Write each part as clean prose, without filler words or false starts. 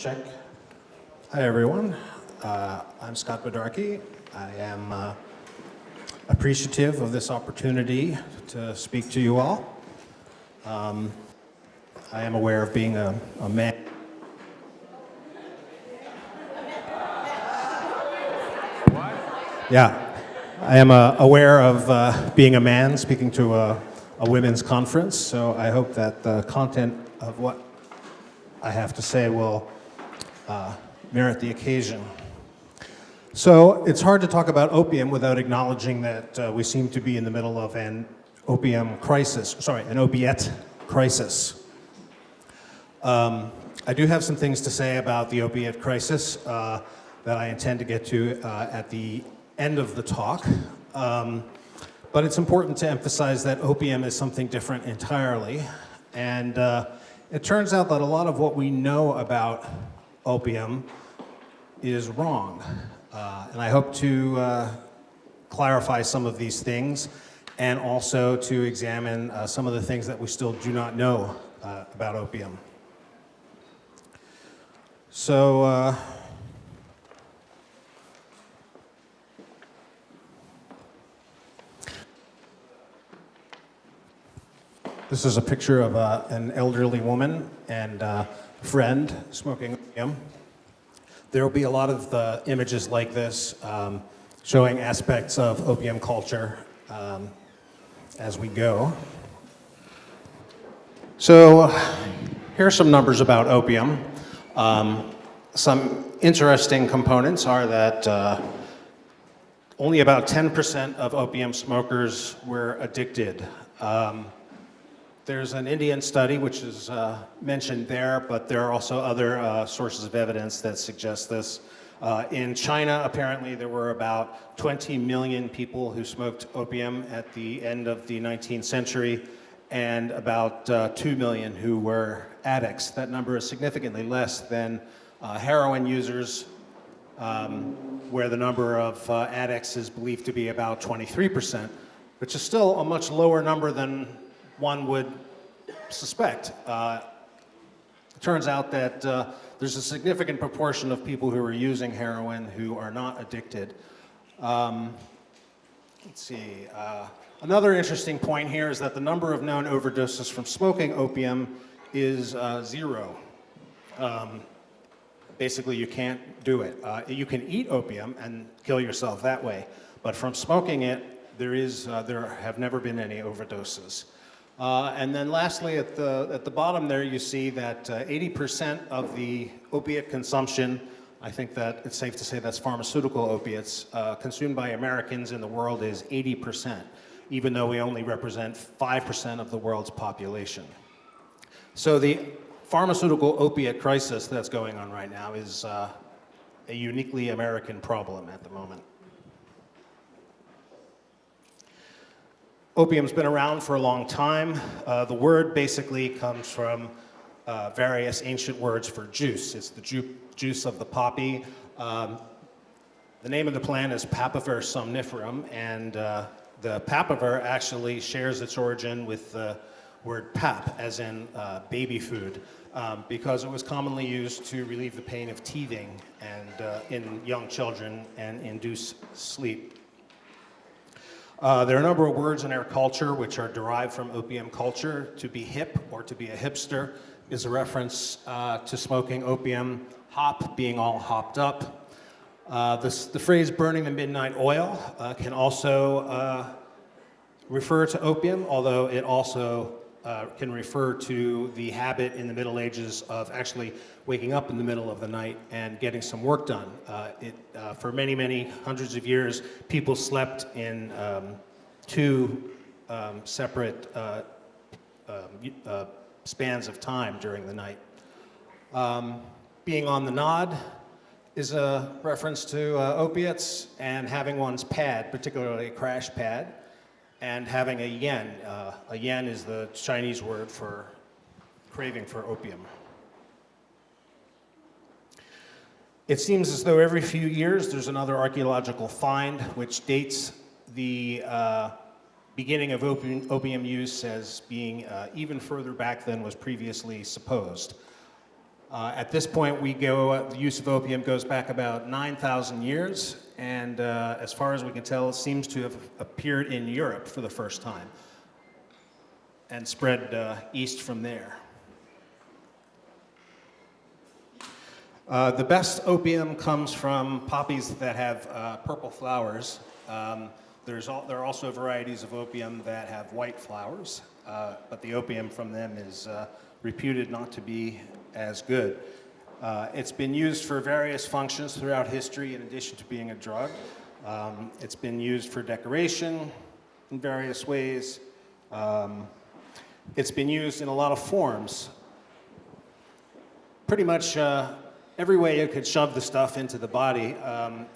Check. Hi, everyone. I'm Scott Bodarky. I am appreciative of this opportunity to speak to you all. I am aware of being a man. What? Yeah. I am aware of being a man speaking to a women's conference, so I hope that the content of what I have to say will merit the occasion. So it's hard to talk about opium without acknowledging that we seem to be in the middle of an opiate crisis. I do have some things to say about the opiate crisis that I intend to get to at the end of the talk. But it's important to emphasize that opium is something different entirely. And it turns out that a lot of what we know about opium is wrong. And I hope to clarify some of these things and also to examine some of the things that we still do not know about opium. So, this is a picture of an elderly woman and a friend smoking opium. There will be a lot of images like this showing aspects of opium culture as we go. So here are some numbers about opium. Some interesting components are that only about 10% of opium smokers were addicted. There's an Indian study which is mentioned there, but there are also other sources of evidence that suggest this. In China, apparently, there were about 20 million people who smoked opium at the end of the 19th century, and about 2 million who were addicts. That number is significantly less than heroin users, where the number of addicts is believed to be about 23%, which is still a much lower number than one would suspect. It turns out that there's a significant proportion of people who are using heroin who are not addicted. Let's see. Another interesting point here is that the number of known overdoses from smoking opium is 0. Basically, you can't do it. You can eat opium and kill yourself that way, but from smoking it, there have never been any overdoses. And then lastly, at the bottom there, you see that 80% of the opiate consumption, I think that it's safe to say that's pharmaceutical opiates, consumed by Americans in the world is 80%, even though we only represent 5% of the world's population. So the pharmaceutical opiate crisis that's going on right now is a uniquely American problem at the moment. Opium's been around for a long time. The word basically comes from various ancient words for juice. It's the juice of the poppy. The name of the plant is Papaver somniferum, and the papaver actually shares its origin with the word pap, as in baby food, because it was commonly used to relieve the pain of teething and in young children and induce sleep. There are a number of words in our culture which are derived from opium culture. To be hip or to be a hipster is a reference to smoking opium. Hop, being all hopped up. The phrase burning the midnight oil can also refer to opium, although it also can refer to the habit in the Middle Ages of actually waking up in the middle of the night and getting some work done. For many, many hundreds of years, people slept in two separate spans of time during the night. Being on the nod is a reference to opiates, and having one's pad, particularly a crash pad, and having a yen. A yen is the Chinese word for craving for opium. It seems as though every few years there's another archaeological find which dates the beginning of opium use as being even further back than was previously supposed. At this point, the use of opium goes back about 9,000 years, and as far as we can tell, it seems to have appeared in Europe for the first time and spread east from there. The best opium comes from poppies that have purple flowers. There are also varieties of opium that have white flowers, but the opium from them is reputed not to be as good. It's been used for various functions throughout history in addition to being a drug. It's been used for decoration in various ways. It's been used in a lot of forms. Pretty much every way you could shove the stuff into the body,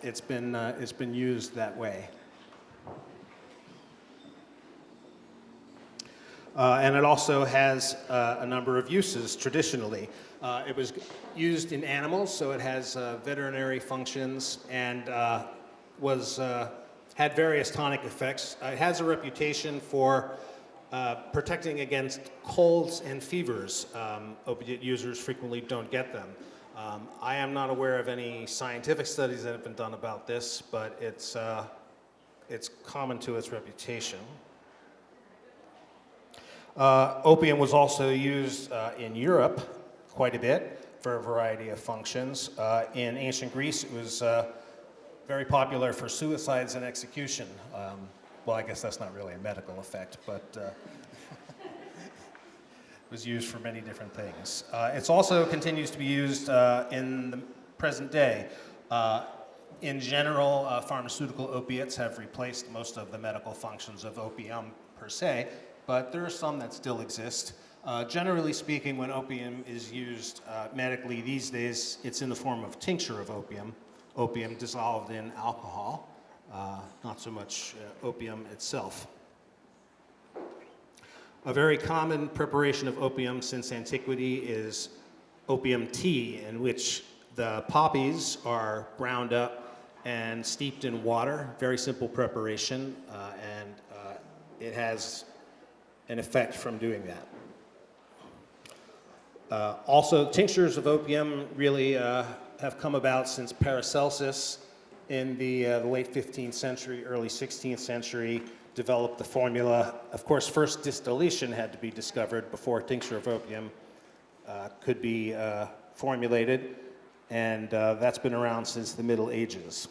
it's been used that way. And it also has a number of uses traditionally. It was used in animals, so it has veterinary functions and had various tonic effects. It has a reputation for protecting against colds and fevers. Opiate users frequently don't get them. I am not aware of any scientific studies that have been done about this, but it's common to its reputation. Opium was also used in Europe quite a bit for a variety of functions. In ancient Greece, it was very popular for suicides and execution. Well, I guess that's not really a medical effect, but it was used for many different things. It also continues to be used in the present day. In general, pharmaceutical opiates have replaced most of the medical functions of opium per se, but there are some that still exist. Generally speaking, when opium is used medically these days, it's in the form of tincture of opium dissolved in alcohol, not so much opium itself. A very common preparation of opium since antiquity is opium tea, in which the poppies are ground up and steeped in water. Very simple preparation, and it has an effect from doing that. Also, tinctures of opium really have come about since Paracelsus in the late 15th century, early 16th century, developed the formula. Of course, first distillation had to be discovered before tincture of opium could be formulated, and that's been around since the Middle Ages.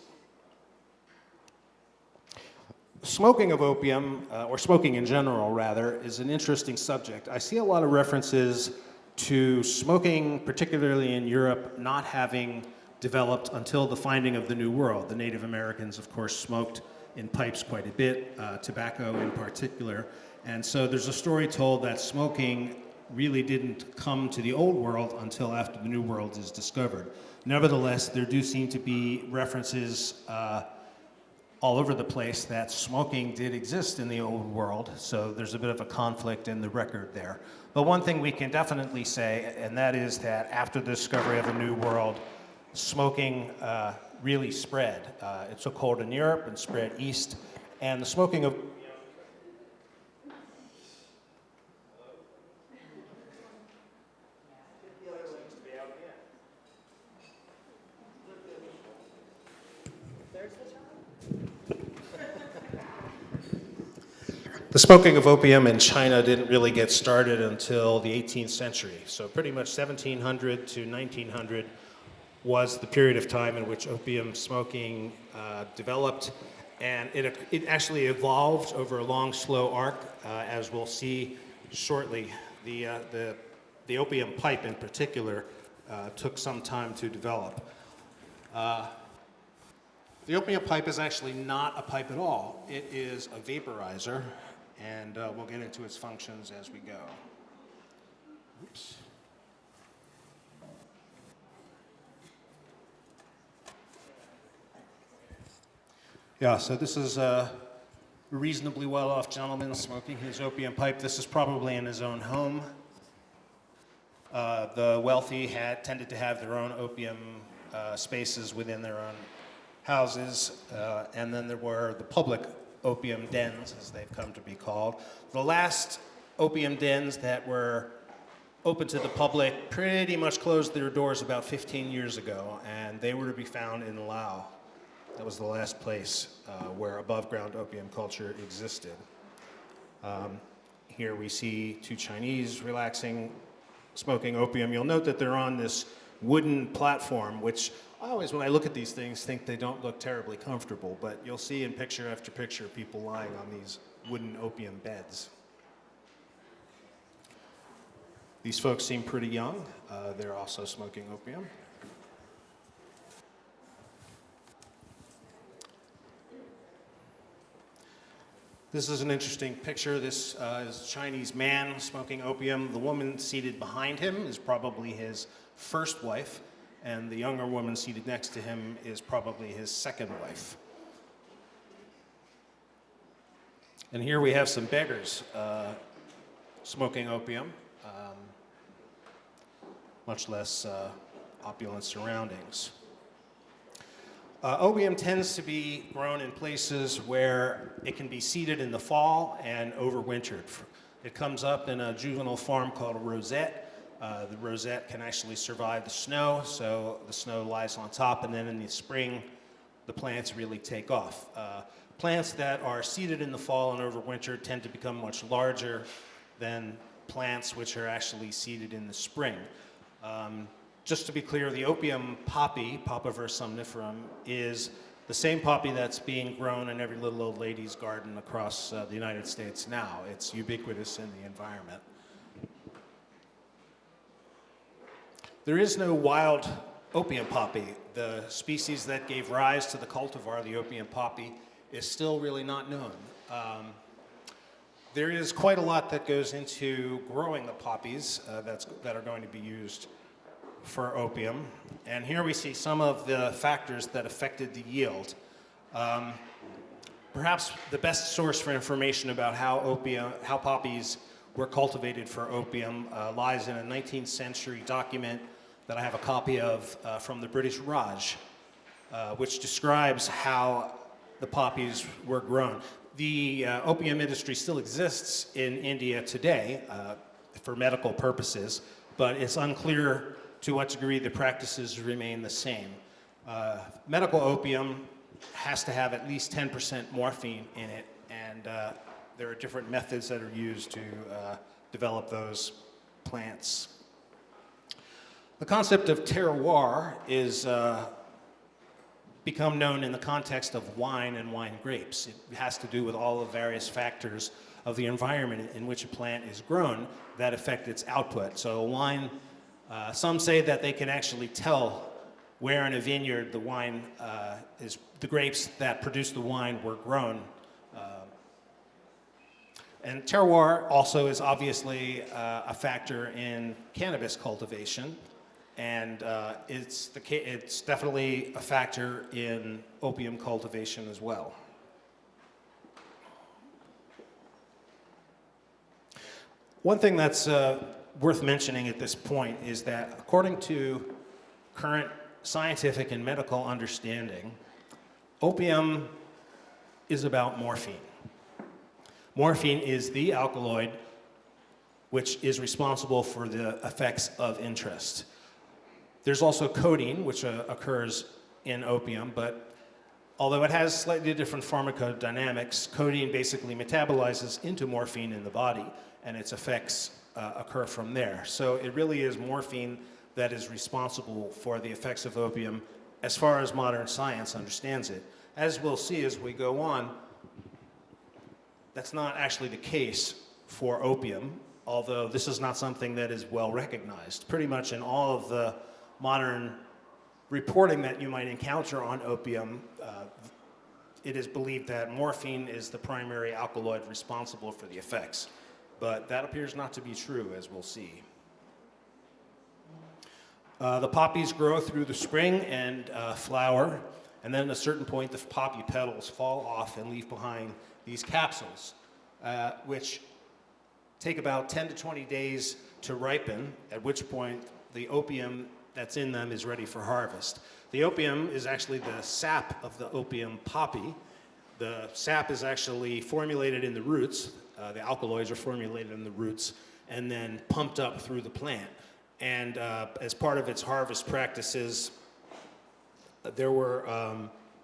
Smoking of opium, or smoking in general rather, is an interesting subject. I see a lot of references to smoking, particularly in Europe, not having developed until the finding of the New World. The Native Americans, of course, smoked in pipes quite a bit, tobacco in particular. And so there's a story told that smoking really didn't come to the Old World until after the New World is discovered. Nevertheless, there do seem to be references all over the place that smoking did exist in the Old World, so there's a bit of a conflict in the record there. But one thing we can definitely say, and that is that after the discovery of the New World, smoking really spread. It took hold in Europe and spread east, and the smoking of The smoking of opium in China didn't really get started until the 18th century. So pretty much 1700 to 1900 was the period of time in which opium smoking developed. And it actually evolved over a long, slow arc, as we'll see shortly. The opium pipe in particular took some time to develop. The opium pipe is actually not a pipe at all. It is a vaporizer, and we'll get into its functions as we go. Oops. Yeah, so this is a reasonably well-off gentleman smoking his opium pipe. This is probably in his own home. The wealthy tended to have their own opium spaces within their own houses, and then there were the public opium dens, as they've come to be called. The last opium dens that were open to the public, pretty much closed their doors about 15 years ago, and they were to be found in Laos. That was the last place where above-ground opium culture existed. Here we see two Chinese relaxing, smoking opium. You'll note that they're on this wooden platform, which I always, when I look at these things, think they don't look terribly comfortable, but you'll see in picture after picture people lying on these wooden opium beds. These folks seem pretty young. They're also smoking opium. This is an interesting picture. This is a Chinese man smoking opium. The woman seated behind him is probably his first wife, and the younger woman seated next to him is probably his second wife. And here we have some beggars smoking opium, much less opulent surroundings. Opium tends to be grown in places where it can be seeded in the fall and overwintered. It comes up in a juvenile form called a rosette. The rosette can actually survive the snow, so the snow lies on top, and then in the spring, the plants really take off. Plants that are seeded in the fall and overwintered tend to become much larger than plants which are actually seeded in the spring. Just to be clear, the opium poppy, Papaver somniferum, is the same poppy that's being grown in every little old lady's garden across the United States now. It's ubiquitous in the environment. There is no wild opium poppy. The species that gave rise to the cultivar, the opium poppy, is still really not known. There is quite a lot that goes into growing the poppies that are going to be used for opium. And here we see some of the factors that affected the yield. Perhaps the best source for information about how poppies were cultivated for opium lies in a 19th century document that I have a copy of from the British Raj, which describes how the poppies were grown. The opium industry still exists in India today for medical purposes, but it's unclear to what degree the practices remain the same. Medical opium has to have at least 10% morphine in it, and there are different methods that are used to develop those plants. The concept of terroir is become known in the context of wine and wine grapes. It has to do with all the various factors of the environment in which a plant is grown that affect its output. So wine, some say that they can actually tell where in a vineyard the wine the grapes that produce the wine were grown. And terroir also is obviously a factor in cannabis cultivation, and it's definitely a factor in opium cultivation as well. One thing that's worth mentioning at this point is that according to current scientific and medical understanding, opium is about morphine. Morphine is the alkaloid which is responsible for the effects of interest. There's also codeine, which occurs in opium, but although it has slightly different pharmacodynamics, codeine basically metabolizes into morphine in the body, and its effects occur from there. So it really is morphine that is responsible for the effects of opium as far as modern science understands it. As we'll see as we go on, that's not actually the case for opium, although this is not something that is well recognized. Pretty much in all of the modern reporting that you might encounter on opium, it is believed that morphine is the primary alkaloid responsible for the effects. But that appears not to be true, as we'll see. The poppies grow through the spring and flower, and then at a certain point the poppy petals fall off and leave behind these capsules, which take about 10 to 20 days to ripen, at which point the opium that's in them is ready for harvest. The opium is actually the sap of the opium poppy. The sap is actually formulated in the roots. The alkaloids are formulated in the roots, and then pumped up through the plant. And as part of its harvest practices, there were,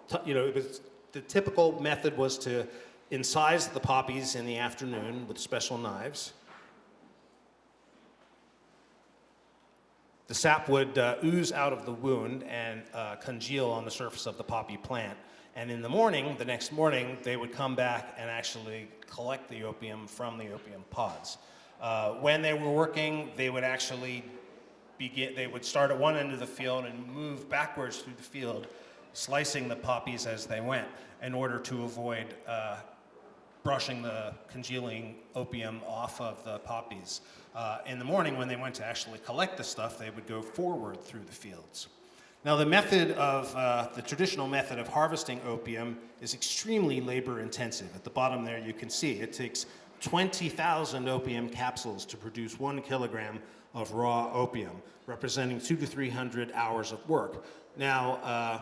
the typical method was to incise the poppies in the afternoon with special knives. The sap would ooze out of the wound and congeal on the surface of the poppy plant. And in the morning, the next morning, they would come back and actually collect the opium from the opium pods. When they were working, they would actually they would start at one end of the field and move backwards through the field, slicing the poppies as they went in order to avoid brushing the congealing opium off of the poppies. In the morning, when they went to actually collect the stuff, they would go forward through the fields. Now, the traditional method of harvesting opium is extremely labor intensive. At the bottom there, you can see it takes 20,000 opium capsules to produce 1 kilogram of raw opium, representing 200 to 300 hours of work. Now,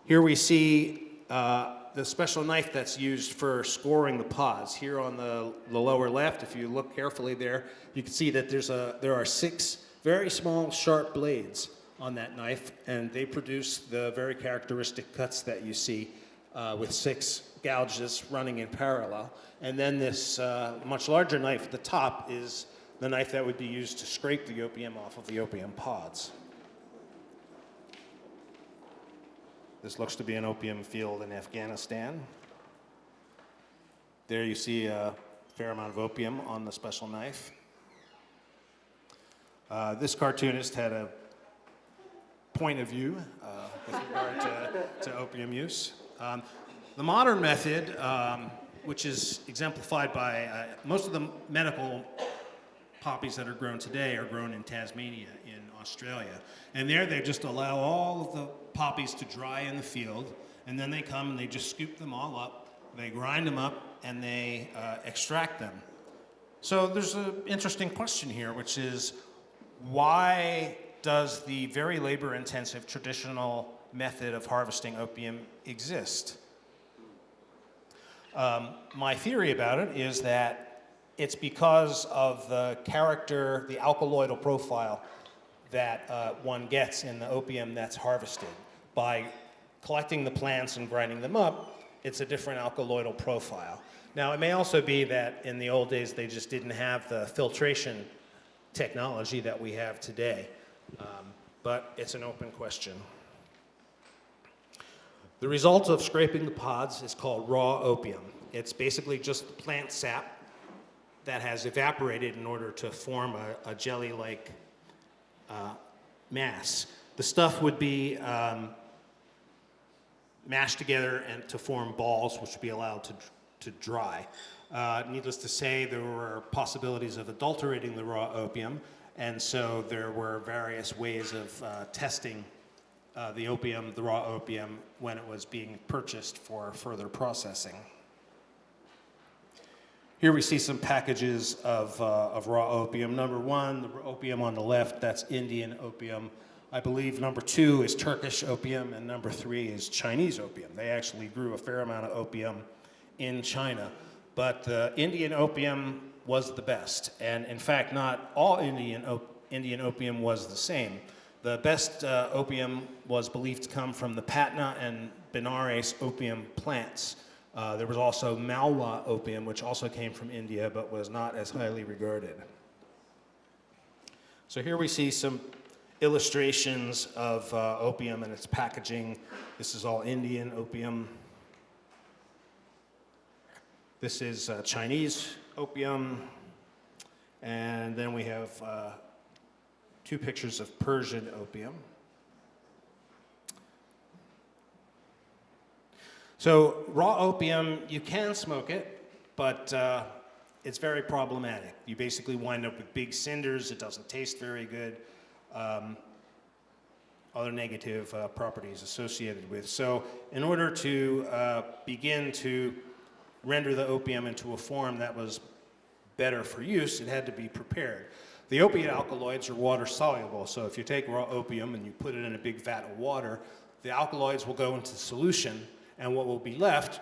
here we see the special knife that's used for scoring the pods. Here on the lower left, if you look carefully there, you can see that there are 6 very small, sharp blades on that knife, and they produce the very characteristic cuts that you see with 6 gouges running in parallel. And then this much larger knife at the top is the knife that would be used to scrape the opium off of the opium pods. This looks to be an opium field in Afghanistan. There you see a fair amount of opium on the special knife. This cartoonist had a point of view with regard to opium use. The modern method, which is exemplified by most of the medical poppies that are grown today are grown in Tasmania in Australia. And there they just allow all of the poppies to dry in the field, and then they come and they just scoop them all up, they grind them up, and they extract them. So there's an interesting question here, which is, why does the very labor-intensive traditional method of harvesting opium exist? My theory about it is that it's because of the character, the alkaloidal profile that one gets in the opium that's harvested. By collecting the plants and grinding them up, it's a different alkaloidal profile. Now, it may also be that in the old days they just didn't have the filtration technology that we have today, but it's an open question. The result of scraping the pods is called raw opium. It's basically just the plant sap that has evaporated in order to form a jelly-like mass. The stuff would be mashed together and to form balls, which would be allowed to dry. Needless to say, there were possibilities of adulterating the raw opium, and so there were various ways of testing the raw opium, when it was being purchased for further processing. Here we see some packages of raw opium. Number 1, the opium on the left, that's Indian opium. I believe number 2 is Turkish opium, and number 3 is Chinese opium. They actually grew a fair amount of opium in China. But the Indian opium was the best. And in fact, not all Indian opium was the same. The best opium was believed to come from the Patna and Benares opium plants. There was also Malwa opium, which also came from India, but was not as highly regarded. So here we see some illustrations of opium and its packaging. This is all Indian opium. This is Chinese opium. And then we have 2 pictures of Persian opium. So raw opium, you can smoke it, but it's very problematic. You basically wind up with big cinders. It doesn't taste very good. Other negative properties associated with. So in order to begin to render the opium into a form that was better for use, it had to be prepared. The opiate alkaloids are water soluble, so if you take raw opium and you put it in a big vat of water, the alkaloids will go into solution, and what will be left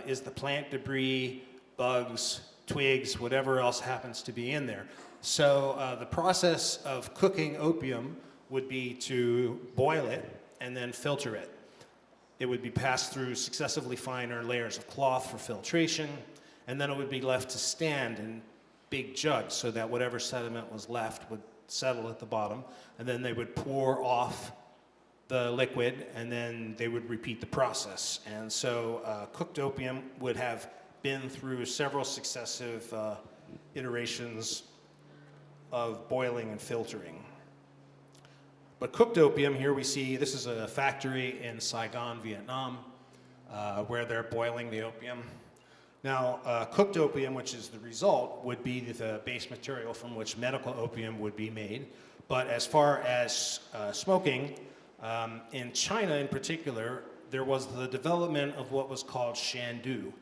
is the plant debris, bugs, twigs, whatever else happens to be in there. So the process of cooking opium would be to boil it and then filter it. It would be passed through successively finer layers of cloth for filtration, and then it would be left to stand in big jugs so that whatever sediment was left would settle at the bottom, and then they would pour off the liquid, and then they would repeat the process. And so cooked opium would have been through several successive iterations of boiling and filtering. But cooked opium, here we see, this is a factory in Saigon, Vietnam, where they're boiling the opium. Now, cooked opium, which is the result, would be the base material from which medical opium would be made. But as far as smoking, in China in particular, there was the development of what was called shandu.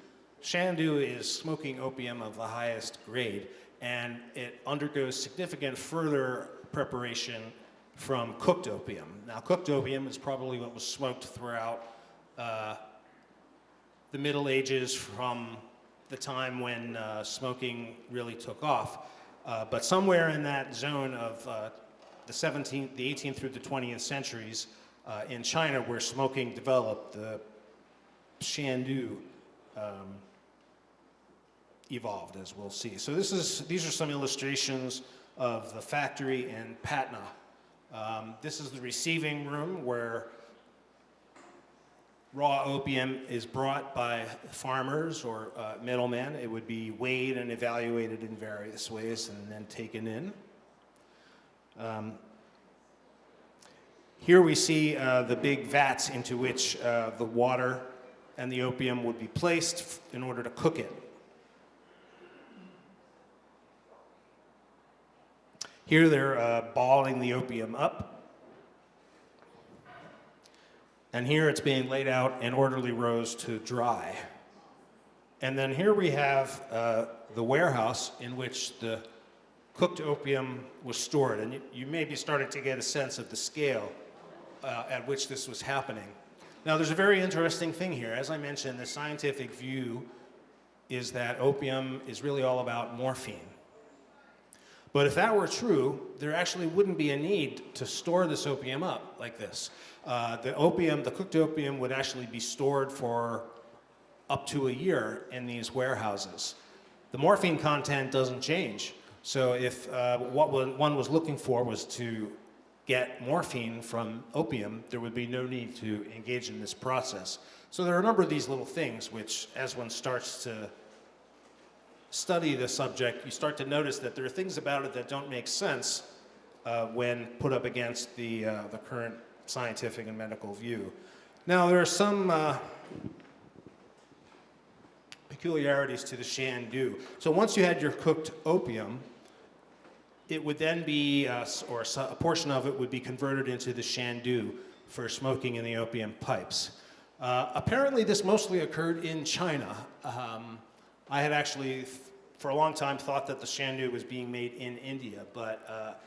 Shandu is smoking opium of the highest grade, and it undergoes significant further preparation from cooked opium. Now, cooked opium is probably what was smoked throughout the Middle Ages, from the time when smoking really took off. But somewhere in that zone of the 18th through the 20th centuries in China, where smoking developed, the shandu evolved, as we'll see. So these are some illustrations of the factory in Patna. This is the receiving room where raw opium is brought by farmers or middlemen. It would be weighed and evaluated in various ways and then taken in. Here we see the big vats into which the water and the opium would be placed in order to cook it. Here they're balling the opium up. And here it's being laid out in orderly rows to dry. And then here we have the warehouse in which the cooked opium was stored. And you may be starting to get a sense of the scale at which this was happening. Now, there's a very interesting thing here. As I mentioned, the scientific view is that opium is really all about morphine. But if that were true, there actually wouldn't be a need to store this opium up like this. The cooked opium would actually be stored for up to a year in these warehouses. The morphine content doesn't change. So if what one was looking for was to get morphine from opium, there would be no need to engage in this process. So there are a number of these little things which, as one starts to study the subject, you start to notice that there are things about it that don't make sense when put up against the current scientific and medical view. Now, there are some peculiarities to the shandu. So once you had your cooked opium, it would then be, a portion of it would be converted into the shandu for smoking in the opium pipes. Apparently, this mostly occurred in China. I had actually, for a long time, thought that the shandu was being made in India, but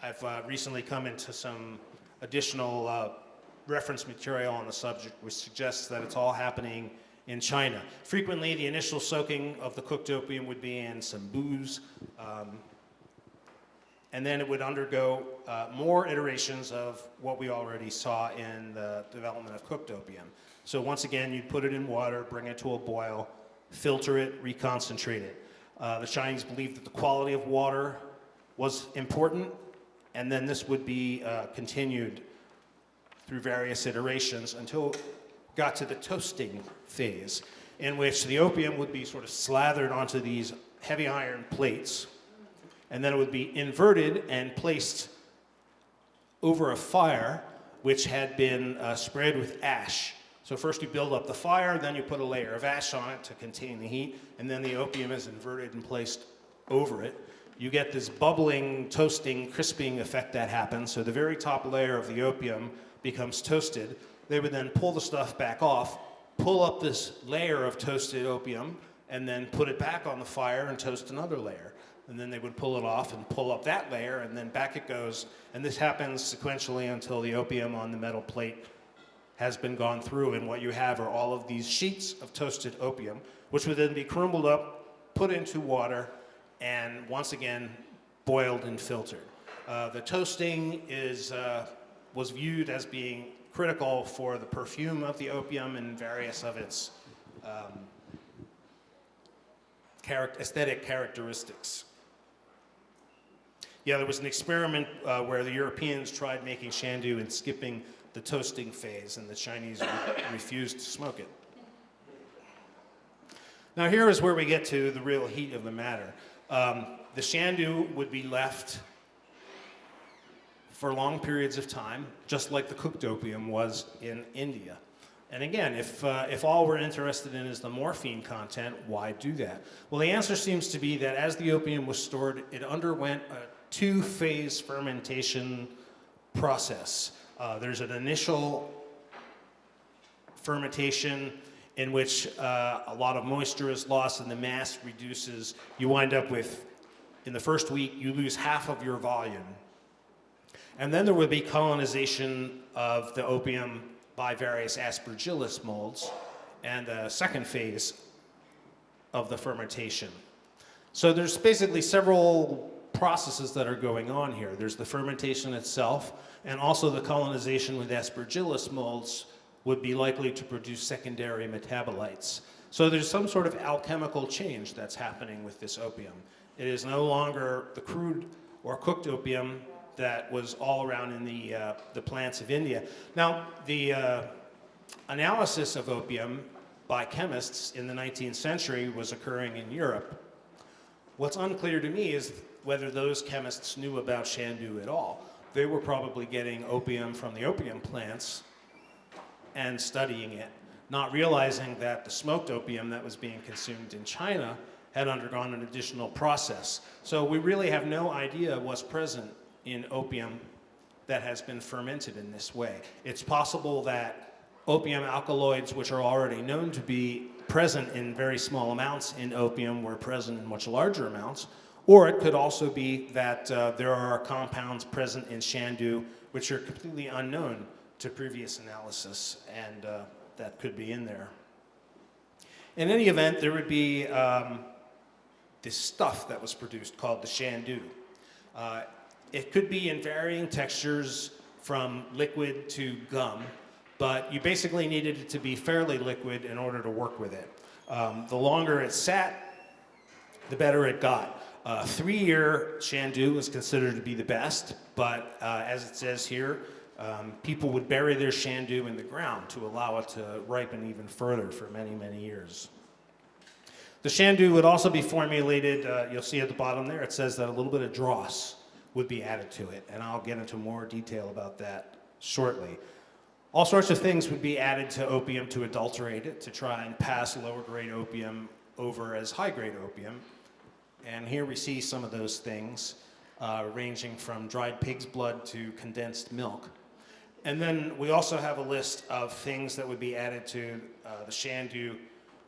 I've recently come into some additional reference material on the subject, which suggests that it's all happening in China. Frequently, the initial soaking of the cooked opium would be in some booze, and then it would undergo more iterations of what we already saw in the development of cooked opium. So once again, you'd put it in water, bring it to a boil, filter it, reconcentrate it. The Chinese believed that the quality of water was important, and then this would be continued through various iterations until it got to the toasting phase, in which the opium would be sort of slathered onto these heavy iron plates, and then it would be inverted and placed over a fire which had been sprayed with ash. So first you build up the fire, then you put a layer of ash on it to contain the heat, and then the opium is inverted and placed over it. You get this bubbling, toasting, crisping effect that happens, so the very top layer of the opium becomes toasted. They would then pull the stuff back off, pull up this layer of toasted opium, and then put it back on the fire and toast another layer. And then they would pull it off and pull up that layer, and then back it goes. And this happens sequentially until the opium on the metal plate has been gone through, and what you have are all of these sheets of toasted opium, which would then be crumbled up, put into water and once again boiled and filtered. The toasting was viewed as being critical for the perfume of the opium and various of its aesthetic characteristics. Yeah, there was an experiment where the Europeans tried making shandu and skipping the toasting phase, and the Chinese refused to smoke it. Now here is where we get to the real heat of the matter. The shandu would be left for long periods of time, just like the cooked opium was in India. And again, if all we're interested in is the morphine content, why do that? Well, the answer seems to be that as the opium was stored, it underwent a two-phase fermentation process. There's an initial fermentation in which a lot of moisture is lost and the mass reduces. You wind up with, in the first week, you lose half of your volume. And then there would be colonization of the opium by various aspergillus molds, and the second phase of the fermentation. So there's basically several processes that are going on here. There's the fermentation itself, and also the colonization with aspergillus molds would be likely to produce secondary metabolites. So there's some sort of alchemical change that's happening with this opium. It is no longer the crude or cooked opium that was all around in the plants of India. Now, the analysis of opium by chemists in the 19th century was occurring in Europe. What's unclear to me is whether those chemists knew about shandu at all. They were probably getting opium from the opium plants and studying it, not realizing that the smoked opium that was being consumed in China had undergone an additional process. So we really have no idea what's present in opium that has been fermented in this way. It's possible that opium alkaloids, which are already known to be present in very small amounts in opium, were present in much larger amounts, or it could also be that there are compounds present in shandu which are completely unknown to previous analysis, and that could be in there. In any event, there would be this stuff that was produced called the shandu. It could be in varying textures from liquid to gum, but you basically needed it to be fairly liquid in order to work with it. The longer it sat, the better it got. 3-year shandu was considered to be the best, but as it says here, people would bury their shandu in the ground to allow it to ripen even further for many, many years. The shandu would also be formulated, you'll see at the bottom there, it says that a little bit of dross would be added to it, and I'll get into more detail about that shortly. All sorts of things would be added to opium to adulterate it, to try and pass lower grade opium over as high grade opium. And here we see some of those things, ranging from dried pig's blood to condensed milk. And then we also have a list of things that would be added to the shandu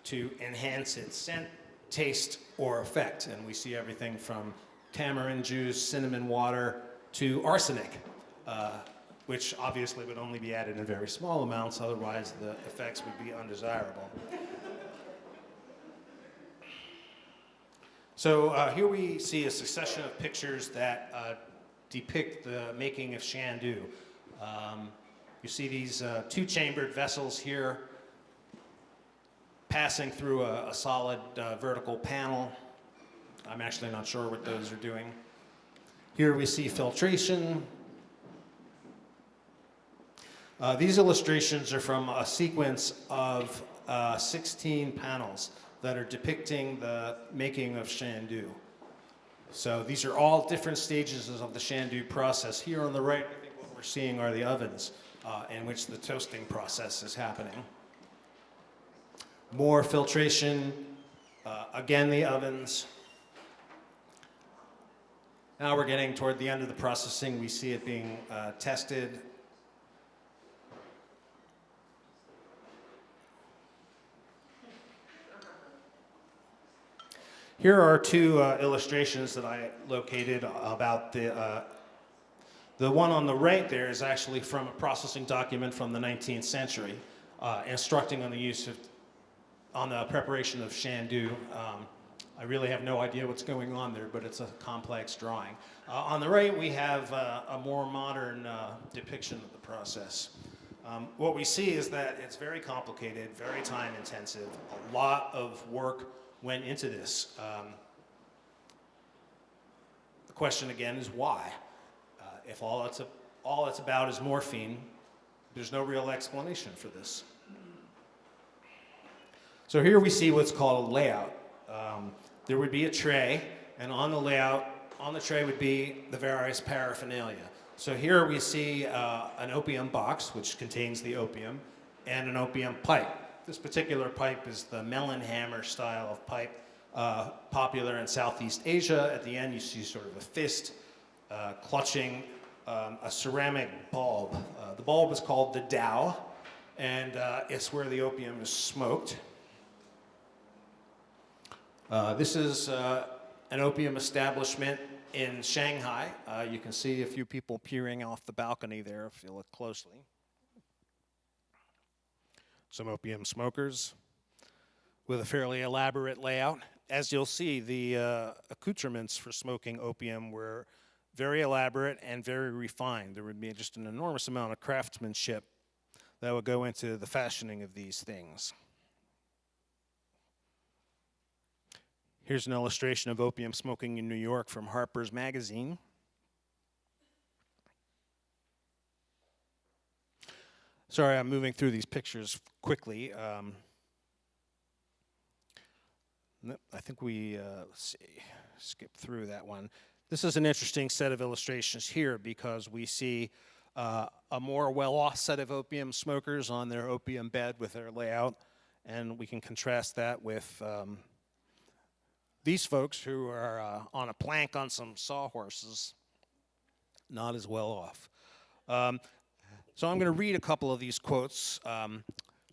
to enhance its scent, taste, or effect. And we see everything from tamarind juice, cinnamon water, to arsenic, which obviously would only be added in very small amounts, otherwise the effects would be undesirable. So here we see a succession of pictures that depict the making of shandu. You see these two-chambered vessels here passing through a solid vertical panel. I'm actually not sure what those are doing. Here we see filtration. These illustrations are from a sequence of 16 panels that are depicting the making of shandu. So these are all different stages of the shandu process. Here on the right, I think what we're seeing are the ovens in which the toasting process is happening. More filtration, again the ovens. Now we're getting toward the end of the processing. We see it being tested. Here are two illustrations that I located about the one on the right there is actually from a processing document from the 19th century, instructing on the preparation of shandu I really have no idea what's going on there, but it's a complex drawing. On the right, we have a more modern depiction of the process. What we see is that it's very complicated, very time intensive. A lot of work went into this. The question again is why? If all it's about is morphine, there's no real explanation for this. So here we see what's called a layout. There would be a tray, and on the layout, on the tray would be the various paraphernalia. So here we see an opium box, which contains the opium, and an opium pipe. This particular pipe is the melon hammer style of pipe, popular in Southeast Asia. At the end, you see sort of a fist clutching a ceramic bulb. The bulb is called the dao, and it's where the opium is smoked. This is an opium establishment in Shanghai. You can see a few people peering off the balcony there if you look closely. Some opium smokers with a fairly elaborate layout. As you'll see, the accoutrements for smoking opium were very elaborate and very refined. There would be just an enormous amount of craftsmanship that would go into the fashioning of these things. Here's an illustration of opium smoking in New York from Harper's Magazine. Sorry, I'm moving through these pictures quickly. I think we let's see, skip through that one. This is an interesting set of illustrations here because we see a more well-off set of opium smokers on their opium bed with their layout, and we can contrast that with these folks who are on a plank on some sawhorses, not as well off. So I'm going to read a couple of these quotes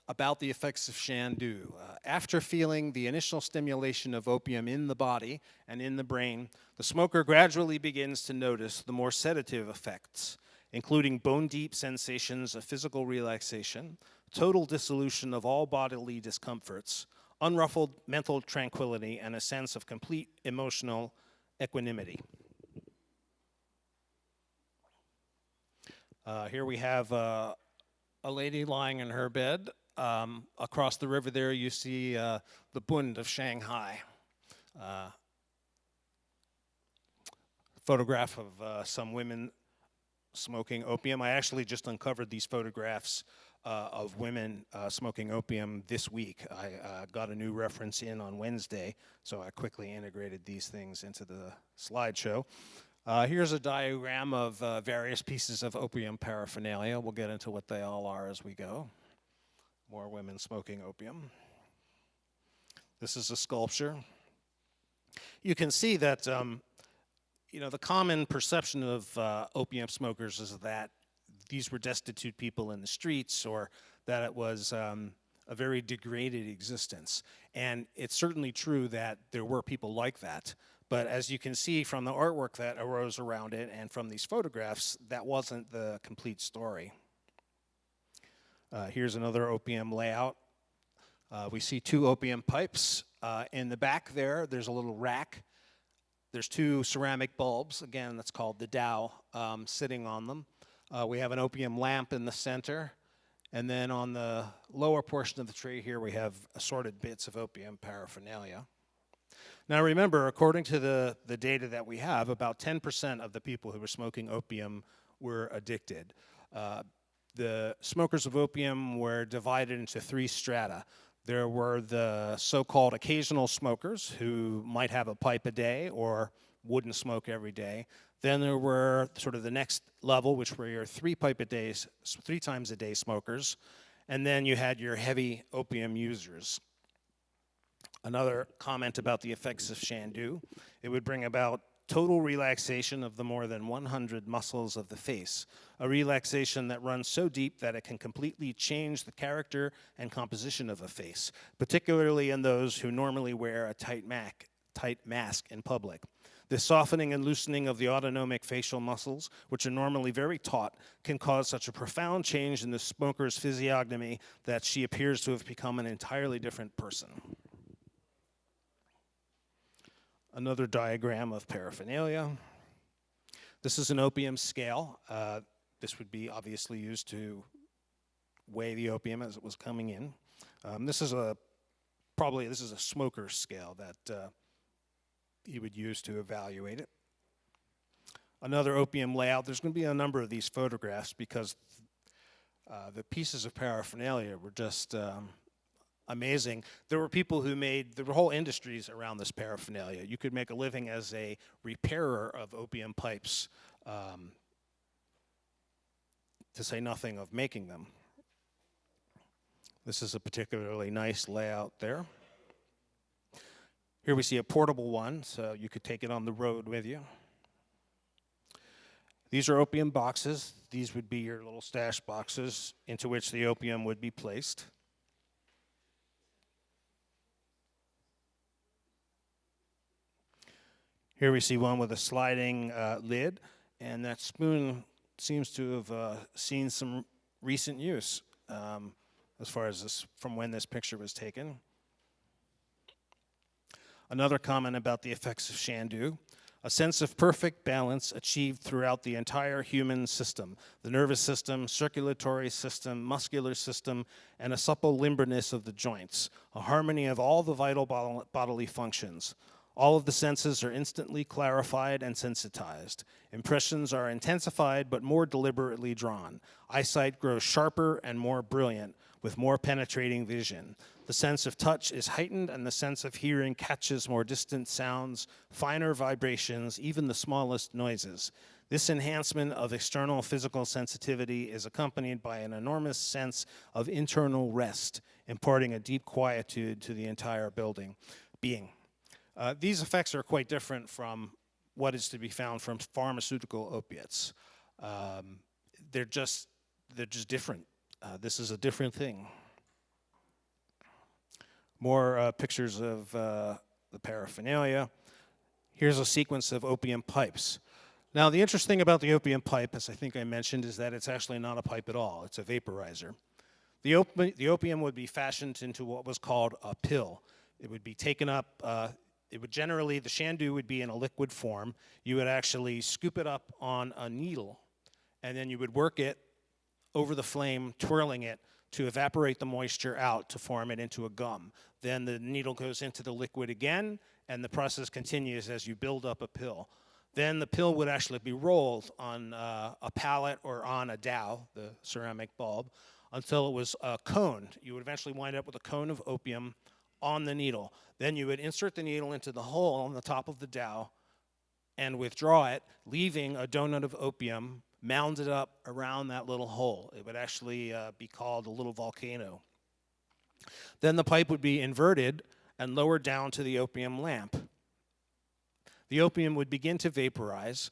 about the effects of Shandu. After feeling the initial stimulation of opium in the body and in the brain, the smoker gradually begins to notice the more sedative effects, including bone-deep sensations of physical relaxation, total dissolution of all bodily discomforts, unruffled mental tranquility, and a sense of complete emotional equanimity. Here we have a lady lying in her bed. Across the river there you see the Bund of Shanghai. Photograph of some women smoking opium. I actually just uncovered these photographs of women smoking opium this week. I got a new reference in on Wednesday, so I quickly integrated these things into the slideshow. Here's a diagram of various pieces of opium paraphernalia. We'll get into what they all are as we go. More women smoking opium. This is a sculpture. You can see that the common perception of opium smokers is that these were destitute people in the streets, or that it was a very degraded existence. And it's certainly true that there were people like that. But as you can see from the artwork that arose around it and from these photographs, that wasn't the complete story. Here's another opium layout. We see two opium pipes. In the back there's a little rack. There's two ceramic bulbs, again, that's called the dao, sitting on them. We have an opium lamp in the center, and then on the lower portion of the tray here we have assorted bits of opium paraphernalia. Now remember, according to the data that we have, about 10% of the people who were smoking opium were addicted. The smokers of opium were divided into three strata. There were the so-called occasional smokers who might have a pipe a day or wouldn't smoke every day. Then there were sort of the next level, which were your three times a day smokers. And then you had your heavy opium users. Another comment about the effects of Shandu: it would bring about total relaxation of the more than 100 muscles of the face, a relaxation that runs so deep that it can completely change the character and composition of a face, particularly in those who normally wear a tight mask in public. This softening and loosening of the autonomic facial muscles, which are normally very taut, can cause such a profound change in the smoker's physiognomy that she appears to have become an entirely different person. Another diagram of paraphernalia. This is an opium scale. This would be obviously used to weigh the opium as it was coming in. This is a smoker's scale that you would use to evaluate it. Another opium layout. There's going to be a number of these photographs because the pieces of paraphernalia were just amazing. There were people who there were whole industries around this paraphernalia. You could make a living as a repairer of opium pipes, to say nothing of making them. This is a particularly nice layout there. Here we see a portable one, so you could take it on the road with you. These are opium boxes. These would be your little stash boxes into which the opium would be placed. Here we see one with a sliding lid, and that spoon seems to have seen some recent use as far as from when this picture was taken. Another comment about the effects of Shandu: a sense of perfect balance achieved throughout the entire human system, the nervous system, circulatory system, muscular system, and a supple limberness of the joints, a harmony of all the vital bodily functions. All of the senses are instantly clarified and sensitized. Impressions are intensified but more deliberately drawn. Eyesight grows sharper and more brilliant, with more penetrating vision. The sense of touch is heightened, and the sense of hearing catches more distant sounds, finer vibrations, even the smallest noises. This enhancement of external physical sensitivity is accompanied by an enormous sense of internal rest, imparting a deep quietude to the entire being. These effects are quite different from what is to be found from pharmaceutical opiates. They're just different. This is a different thing. More pictures of the paraphernalia. Here's a sequence of opium pipes. Now, the interesting thing about the opium pipe, as I think I mentioned, is that it's actually not a pipe at all. It's a vaporizer. The opium would be fashioned into what was called a pill. It would be taken up. It would generally, the Shandu would be in a liquid form. You would actually scoop it up on a needle, and then you would work it over the flame, twirling it to evaporate the moisture out to form it into a gum. Then the needle goes into the liquid again, and the process continues as you build up a pill. Then the pill would actually be rolled on a pallet or on a dowel, the ceramic bulb, until it was coned. You would eventually wind up with a cone of opium on the needle. Then you would insert the needle into the hole on the top of the dowel and withdraw it, leaving a donut of opium mounded up around that little hole. It would actually be called a little volcano. Then the pipe would be inverted and lowered down to the opium lamp. The opium would begin to vaporize.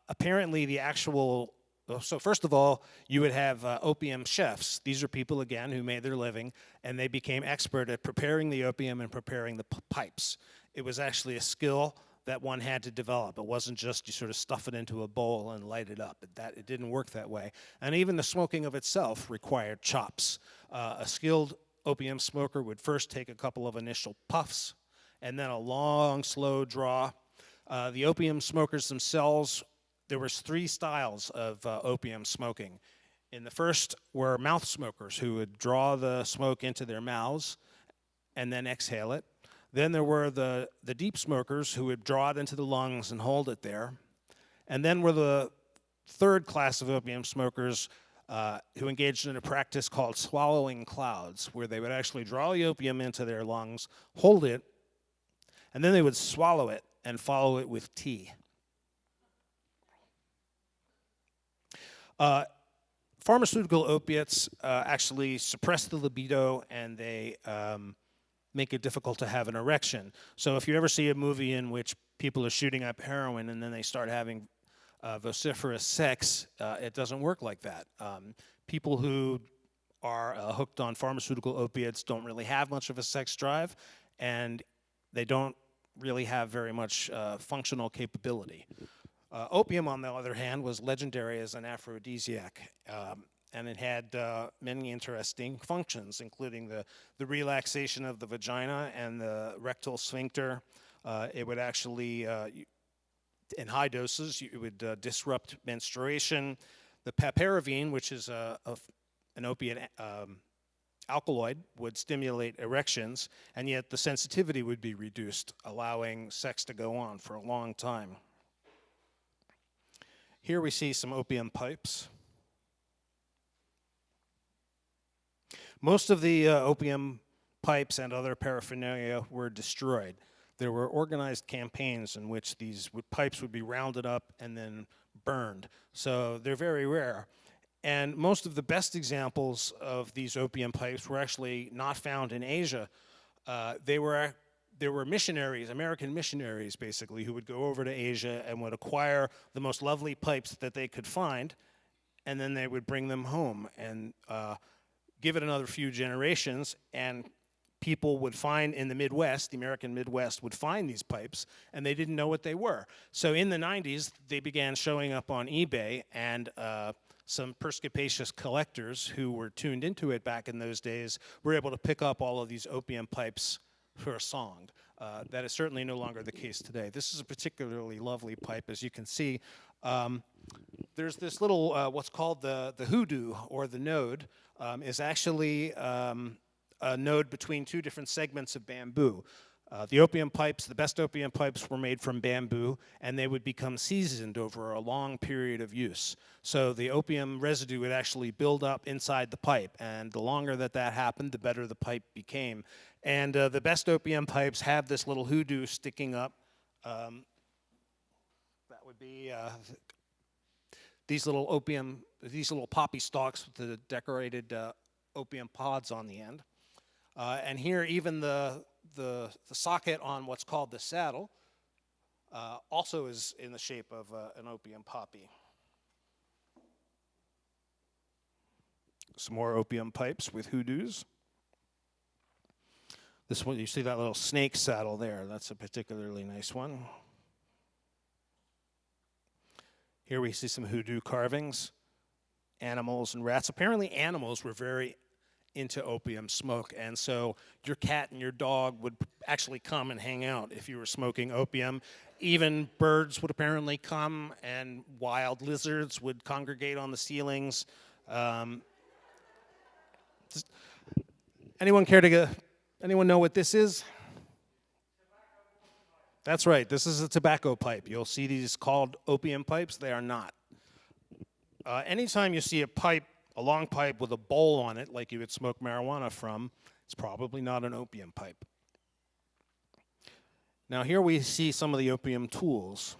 Apparently the actual So first of all, you would have opium chefs. These are people, again, who made their living, and they became expert at preparing the opium and preparing the pipes. It was actually a skill that one had to develop. It wasn't just you sort of stuff it into a bowl and light it up. It didn't work that way. And even the smoking of itself required chops. A skilled opium smoker would first take a couple of initial puffs, and then a long, slow draw. The opium smokers themselves, there was 3 styles of opium smoking. In the first were mouth smokers who would draw the smoke into their mouths and then exhale it. Then there were the deep smokers who would draw it into the lungs and hold it there. And then were the third class of opium smokers who engaged in a practice called swallowing clouds, where they would actually draw the opium into their lungs, hold it, and then they would swallow it and follow it with tea. Pharmaceutical opiates actually suppress the libido, and they make it difficult to have an erection. So if you ever see a movie in which people are shooting up heroin and then they start having vociferous sex, it doesn't work like that. People who are hooked on pharmaceutical opiates don't really have much of a sex drive, and they don't really have very much functional capability. Opium, on the other hand, was legendary as an aphrodisiac, and it had many interesting functions, including the relaxation of the vagina and the rectal sphincter, It would actually, in high doses, it would disrupt menstruation. The paparavine, which is an opiate alkaloid, would stimulate erections, and yet the sensitivity would be reduced, allowing sex to go on for a long time. Here we see some opium pipes. Most of the opium pipes and other paraphernalia were destroyed. There were organized campaigns in which these pipes would be rounded up and then burned. So they're very rare. And most of the best examples of these opium pipes were actually not found in Asia. There were missionaries, American missionaries basically, who would go over to Asia and would acquire the most lovely pipes that they could find, and then they would bring them home and give it another few generations, and people would find in the Midwest, the American Midwest, would find these pipes, and they didn't know what they were. So in the 90s, they began showing up on eBay, and some perspicacious collectors who were tuned into it back in those days were able to pick up all of these opium pipes for a song. That is certainly no longer the case today. This is a particularly lovely pipe, as you can see. There's this little, what's called the hoodoo, or the node, is actually a node between two different segments of bamboo. The opium pipes, the best opium pipes, were made from bamboo, and they would become seasoned over a long period of use. So the opium residue would actually build up inside the pipe, and the longer that happened, the better the pipe became. And the best opium pipes have this little hoodoo sticking up. That would be these little poppy stalks with the decorated opium pods on the end. And here, even the socket on what's called the saddle also is in the shape of an opium poppy. Some more opium pipes with hoodoos. This one, you see that little snake saddle there. That's a particularly nice one. Here we see some hoodoo carvings, animals and rats. Apparently animals were very into opium smoke, and so your cat and your dog would actually come and hang out if you were smoking opium. Even birds would apparently come, and wild lizards would congregate on the ceilings. Anyone know what this is? That's right, this is a tobacco pipe. You'll see these called opium pipes. They are not. Anytime you see a pipe, a long pipe with a bowl on it, like you would smoke marijuana from, it's probably not an opium pipe. Now here we see some of the opium tools.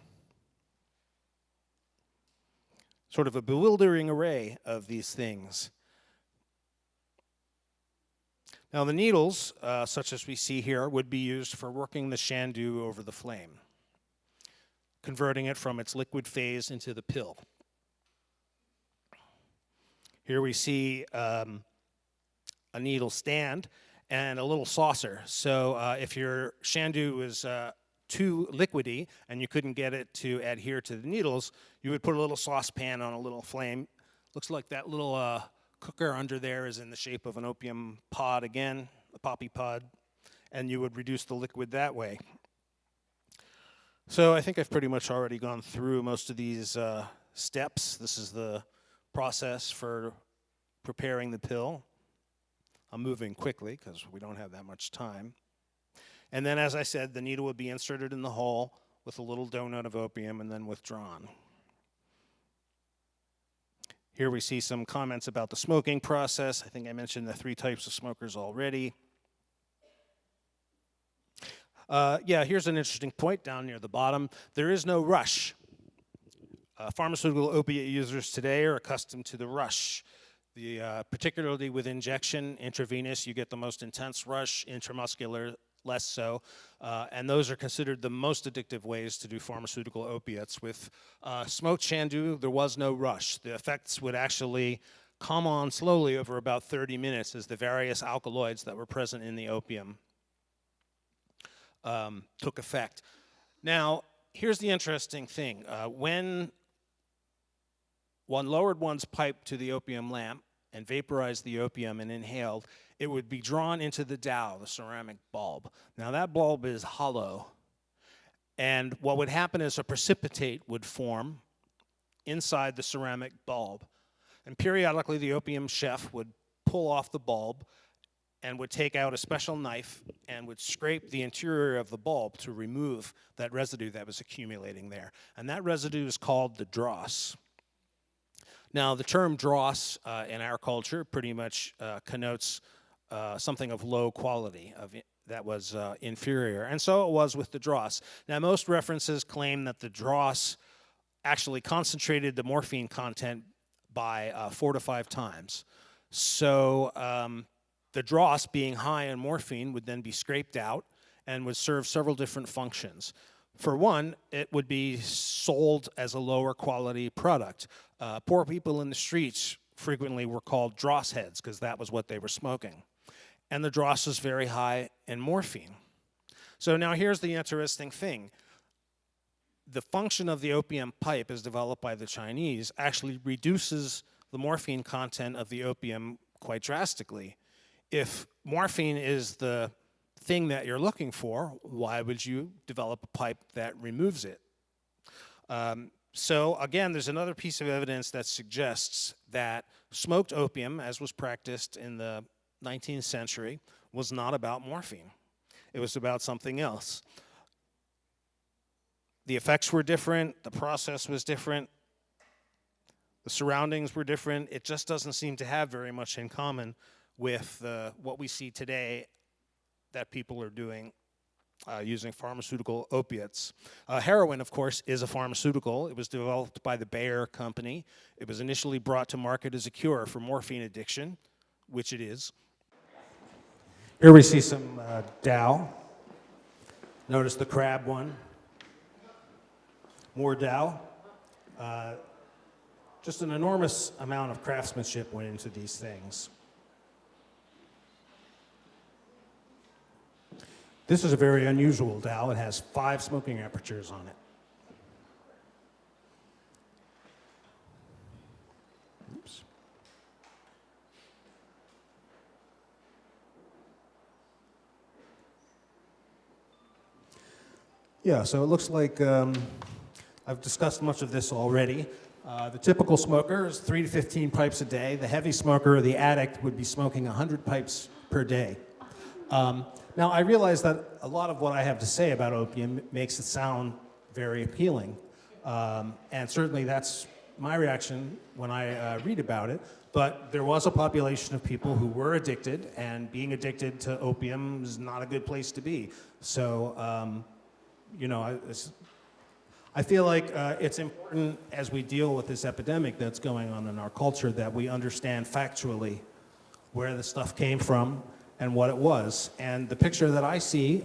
Sort of a bewildering array of these things. Now the needles, such as we see here, would be used for working the shandu over the flame, converting it from its liquid phase into the pill. Here we see a needle stand and a little saucer. So if your shandu was too liquidy and you couldn't get it to adhere to the needles, you would put a little saucepan on a little flame. Looks like that little cooker under there is in the shape of an opium pod again, a poppy pod, and you would reduce the liquid that way. So I think I've pretty much already gone through most of these steps. This is the process for preparing the pill. I'm moving quickly because we don't have that much time. And then, as I said, the needle would be inserted in the hole with a little donut of opium and then withdrawn. Here we see some comments about the smoking process. I think I mentioned the 3 types of smokers already. Here's an interesting point down near the bottom. There is no rush. Pharmaceutical opiate users today are accustomed to the rush. Particularly with injection, intravenous, you get the most intense rush, intramuscular, less so. And those are considered the most addictive ways to do pharmaceutical opiates. With smoked shandu, there was no rush. The effects would actually come on slowly over about 30 minutes as the various alkaloids that were present in the opium took effect. Now, here's the interesting thing. When one lowered one's pipe to the opium lamp and vaporized the opium and inhaled, it would be drawn into the dowel, the ceramic bulb. Now that bulb is hollow, And what would happen is a precipitate would form inside the ceramic bulb. And periodically, the opium chef would pull off the bulb and would take out a special knife and would scrape the interior of the bulb to remove that residue that was accumulating there. And that residue is called the dross. Now, the term dross in our culture pretty much connotes something of low quality, that was inferior. And so it was with the dross. Now, most references claim that the dross actually concentrated the morphine content by 4 to 5 times. So the dross, being high in morphine, would then be scraped out and would serve several different functions. For one, it would be sold as a lower quality product. Poor people in the streets frequently were called dross heads because that was what they were smoking. And the dross is very high in morphine. So now here's the interesting thing. The function of the opium pipe, as developed by the Chinese, actually reduces the morphine content of the opium quite drastically. If morphine is the thing that you're looking for, why would you develop a pipe that removes it? So again, there's another piece of evidence that suggests that smoked opium, as was practiced in the 19th century, was not about morphine. It was about something else. The effects were different, the process was different, the surroundings were different. It just doesn't seem to have very much in common with what we see today that people are doing using pharmaceutical opiates. Heroin, of course, is a pharmaceutical. It was developed by the Bayer Company. It was initially brought to market as a cure for morphine addiction, which it is. Here we see some Dow. Notice the crab one. More Dow. Just an enormous amount of craftsmanship went into these things. This is a very unusual Dow. It has 5 smoking apertures on it. Oops. Yeah, so it looks like I've discussed much of this already. The typical smoker is 3 to 15 pipes a day. The heavy smoker or the addict would be smoking 100 pipes per day. Now, I realize that a lot of what I have to say about opium makes it sound very appealing. And certainly that's my reaction when I read about it. But there was a population of people who were addicted, and being addicted to opium is not a good place to be. So, you know, I feel like it's important as we deal with this epidemic that's going on in our culture that we understand factually where the stuff came from and what it was. And the picture that I see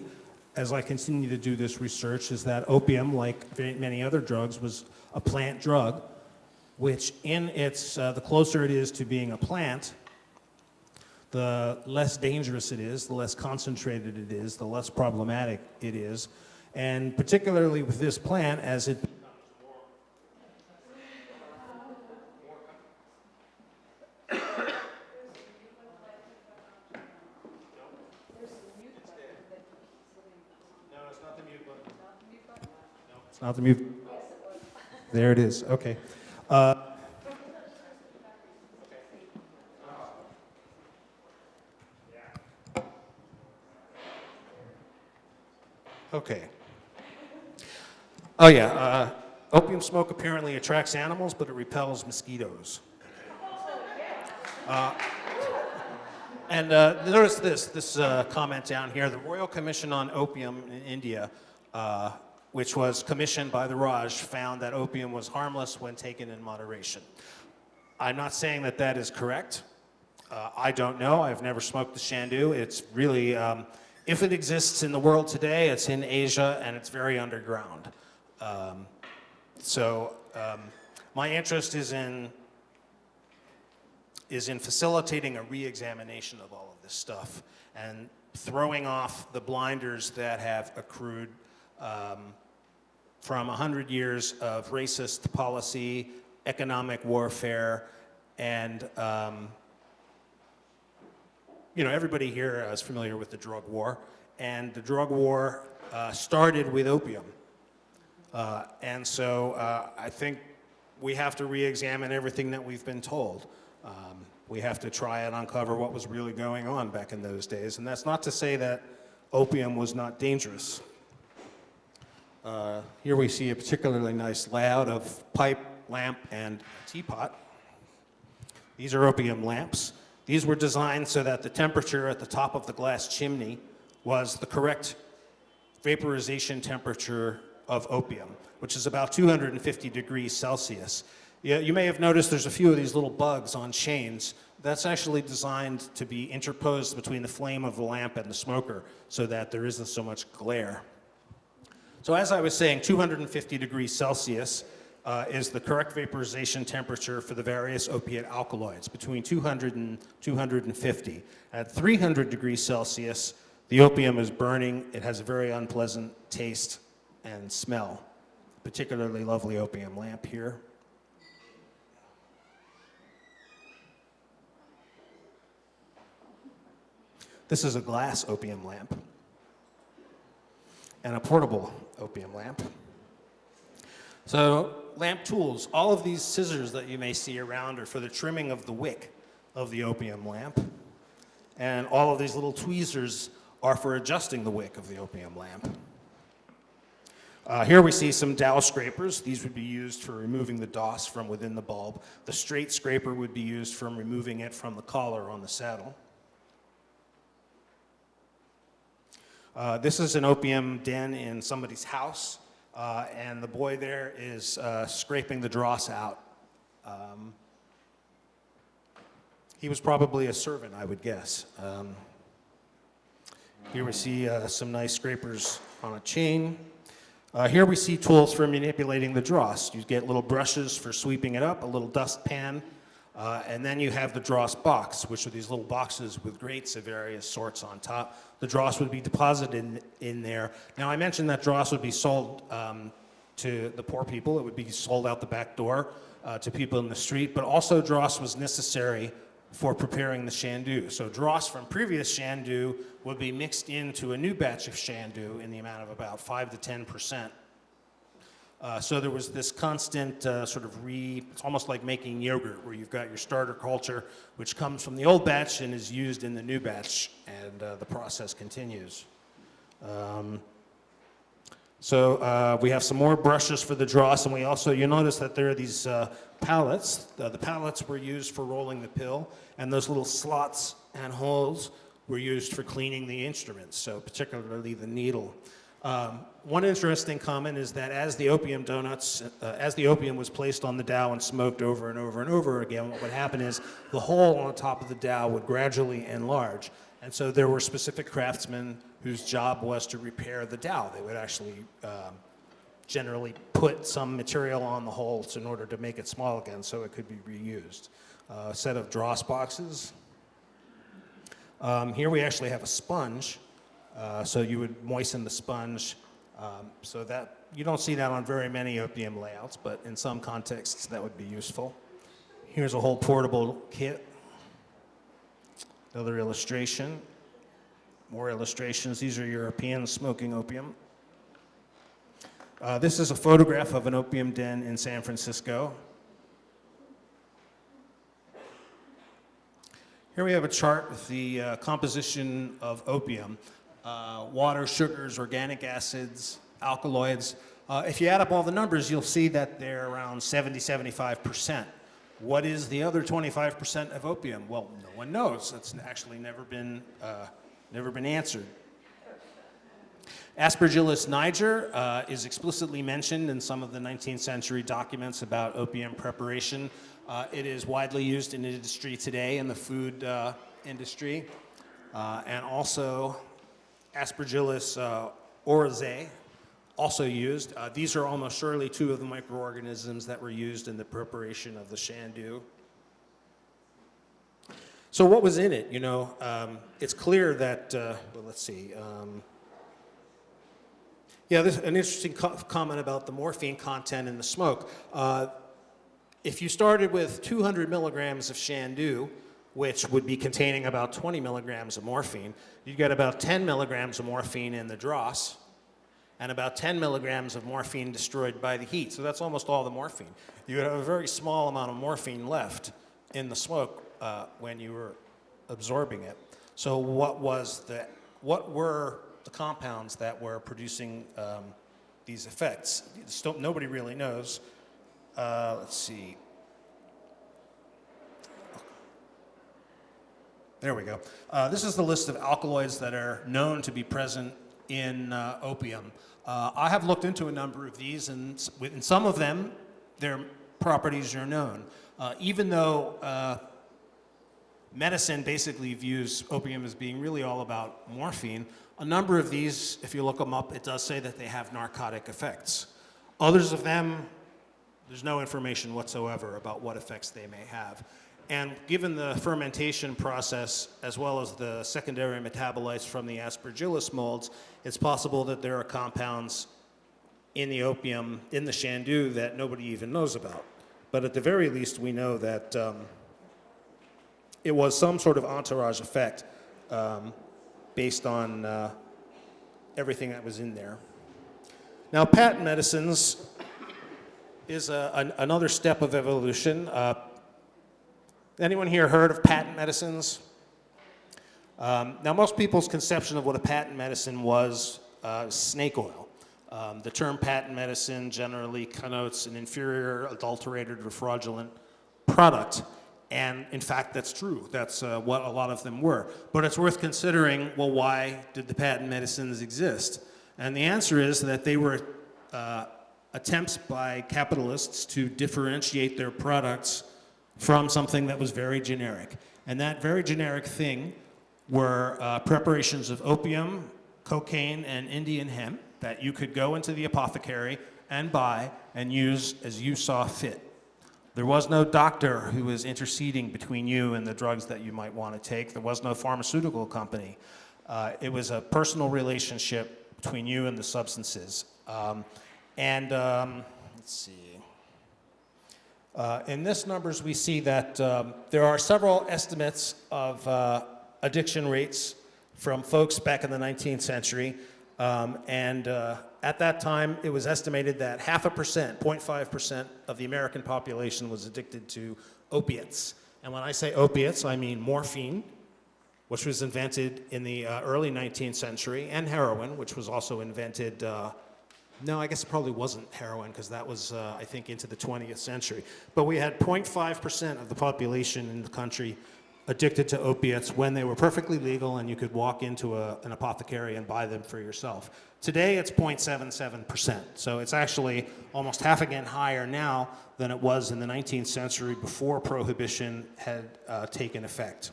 as I continue to do this research is that opium, like many other drugs, was a plant drug, which in its, the closer it is to being a plant, the less dangerous it is, the less concentrated it is, the less problematic it is. And particularly with this plant, as it not the mute. There it is. Okay. Okay. Oh yeah. Opium smoke apparently attracts animals, but it repels mosquitoes. And notice this comment down here. The Royal Commission on Opium in India, which was commissioned by the Raj, found that opium was harmless when taken in moderation. I'm not saying that that is correct. I don't know. I've never smoked the shandu. It's really, if it exists in the world today, it's in Asia and it's very underground. So my interest is in facilitating a re-examination of all of this stuff and throwing off the blinders that have accrued from 100 years of racist policy, economic warfare, and you know, everybody here is familiar with the drug war, and the drug war started with opium. And so I think we have to re-examine everything that we've been told. We have to try and uncover what was really going on back in those days. And that's not to say that opium was not dangerous. Here we see a particularly nice layout of pipe, lamp, and teapot. These are opium lamps. These were designed so that the temperature at the top of the glass chimney was the correct vaporization temperature of opium, which is about 250 degrees Celsius. Yeah, you may have noticed there's a few of these little bugs on chains. That's actually designed to be interposed between the flame of the lamp and the smoker so that there isn't so much glare. So as I was saying, 250 degrees Celsius is the correct vaporization temperature for the various opiate alkaloids, between 200 and 250. At 300 degrees Celsius, the opium is burning. It has a very unpleasant taste and smell. Particularly lovely opium lamp here. This is a glass opium lamp and a portable opium lamp. So lamp tools, all of these scissors that you may see around are for the trimming of the wick of the opium lamp. And all of these little tweezers are for adjusting the wick of the opium lamp. Here we see some dowel scrapers. These would be used for removing the DOS from within the bulb. The straight scraper would be used for removing it from the collar on the saddle. This is an opium den in somebody's house, and the boy there is scraping the dross out. He was probably a servant, I would guess. Here we see some nice scrapers on a chain. Here we see tools for manipulating the dross. You get little brushes for sweeping it up, a little dustpan, and then you have the dross box, which are these little boxes with grates of various sorts on top. The dross would be deposited in there. Now, I mentioned that dross would be sold to the poor people. It would be sold out the back door to people in the street, but also dross was necessary for preparing the shandu. So dross from previous shandu would be mixed into a new batch of shandu in the amount of about 5 to 10%. So there was this constant it's almost like making yogurt, where you've got your starter culture, which comes from the old batch and is used in the new batch, and the process continues. So we have some more brushes for the dross, and you notice that there are these pallets. The pallets were used for rolling the pill, and those little slots and holes were used for cleaning the instruments, so particularly the needle. One interesting comment is that as the opium was placed on the dowel and smoked over and over and over again, what would happen is the hole on the top of the dowel would gradually enlarge. And so there were specific craftsmen whose job was to repair the dowel. They would actually generally put some material on the holes in order to make it small again so it could be reused. A set of dross boxes. Here we actually have a sponge. So you would moisten the sponge so that you don't see that on very many opium layouts, but in some contexts that would be useful. Here's a whole portable kit. Another illustration. More illustrations. These are Europeans smoking opium. This is a photograph of an opium den in San Francisco. Here we have a chart with the composition of opium. Water, sugars, organic acids, alkaloids. If you add up all the numbers, you'll see that they're around 70-75%. What is the other 25% of opium? Well, no one knows. It's actually never been answered. Aspergillus niger is explicitly mentioned in some of the 19th century documents about opium preparation. It is widely used in industry today, in the food industry, and also Aspergillus oryzae, also used. These are almost surely two of the microorganisms that were used in the preparation of the shandu. So what was in it? It's clear that, well, let's see. There's an interesting comment about the morphine content in the smoke. If you started with 200 milligrams of shandu, which would be containing about 20 milligrams of morphine, you'd get about 10 milligrams of morphine in the dross. and about 10 milligrams of morphine destroyed by the heat. So that's almost all the morphine. You would have a very small amount of morphine left in the smoke when you were absorbing it. So what were the compounds that were producing these effects? Nobody really knows. Let's see. There we go. This is the list of alkaloids that are known to be present in opium. I have looked into a number of these, and in some of them, their properties are known. Even though medicine basically views opium as being really all about morphine, a number of these, if you look them up, it does say that they have narcotic effects. Others of them, there's no information whatsoever about what effects they may have. And given the fermentation process, as well as the secondary metabolites from the aspergillus molds, it's possible that there are compounds in the opium, in the shandu, that nobody even knows about. But at the very least, we know that it was some sort of entourage effect based on everything that was in there. Now, patent medicines is another step of evolution. Anyone here heard of patent medicines? Now, most people's conception of what a patent medicine was snake oil. The term patent medicine generally connotes an inferior, adulterated, or fraudulent product. And in fact, that's true. That's what a lot of them were. But it's worth considering, well, why did the patent medicines exist? And the answer is that they were attempts by capitalists to differentiate their products from something that was very generic. And that very generic thing were preparations of opium, cocaine, and Indian hemp that you could go into the apothecary and buy and use as you saw fit. There was no doctor who was interceding between you and the drugs that you might want to take. There was no pharmaceutical company. It was a personal relationship between you and the substances. Let's see. In this numbers, we see that there are several estimates of addiction rates from folks back in the 19th century. At that time, it was estimated that 0.5% of the American population was addicted to opiates. And when I say opiates, I mean morphine, which was invented in the early 19th century, and heroin, which was also invented. No, I guess it probably wasn't heroin, because that was, I think, into the 20th century. But we had 0.5% of the population in the country addicted to opiates when they were perfectly legal and you could walk into an apothecary and buy them for yourself. Today, it's 0.77%. So it's actually almost half again higher now than it was in the 19th century before prohibition had taken effect.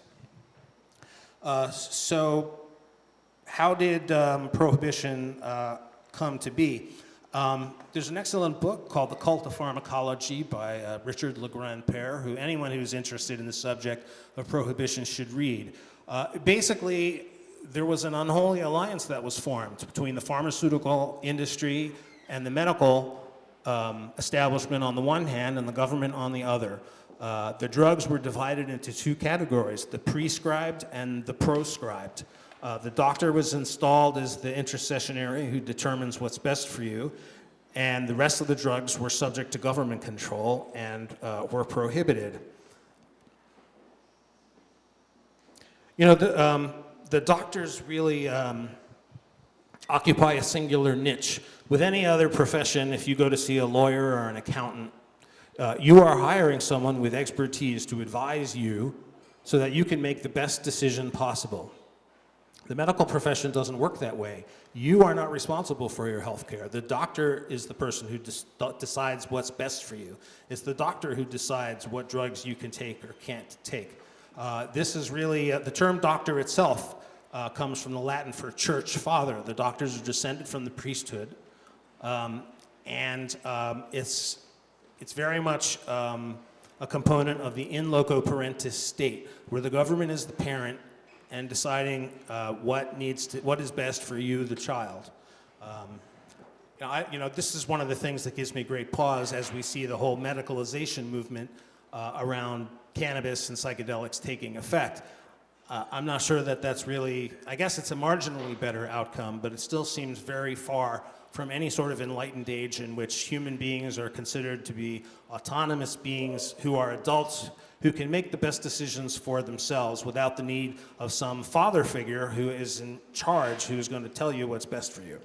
So how did prohibition come to be? There's an excellent book called The Cult of Pharmacology by Richard Legrand-Pere, who anyone who's interested in the subject of prohibition should read. Basically, there was an unholy alliance that was formed between the pharmaceutical industry and the medical establishment on the one hand and the government on the other. The drugs were divided into two categories, the prescribed and the proscribed. The doctor was installed as the intercessionary who determines what's best for you, and the rest of the drugs were subject to government control and were prohibited. You know, the doctors really occupy a singular niche. With any other profession, if you go to see a lawyer or an accountant, you are hiring someone with expertise to advise you so that you can make the best decision possible. The medical profession doesn't work that way. You are not responsible for your health care. The doctor is the person who decides what's best for you. It's the doctor who decides what drugs you can take or can't take. This is really, the term doctor itself comes from the Latin for church father. The doctors are descended from the priesthood. It's very much a component of the in loco parentis state, where the government is the parent and deciding what is best for you, the child. This is one of the things that gives me great pause as we see the whole medicalization movement around cannabis and psychedelics taking effect. I'm not sure that that's really, I guess it's a marginally better outcome, but it still seems very far from any sort of enlightened age in which human beings are considered to be autonomous beings who are adults who can make the best decisions for themselves without the need of some father figure who is in charge, who is going to tell you what's best for you.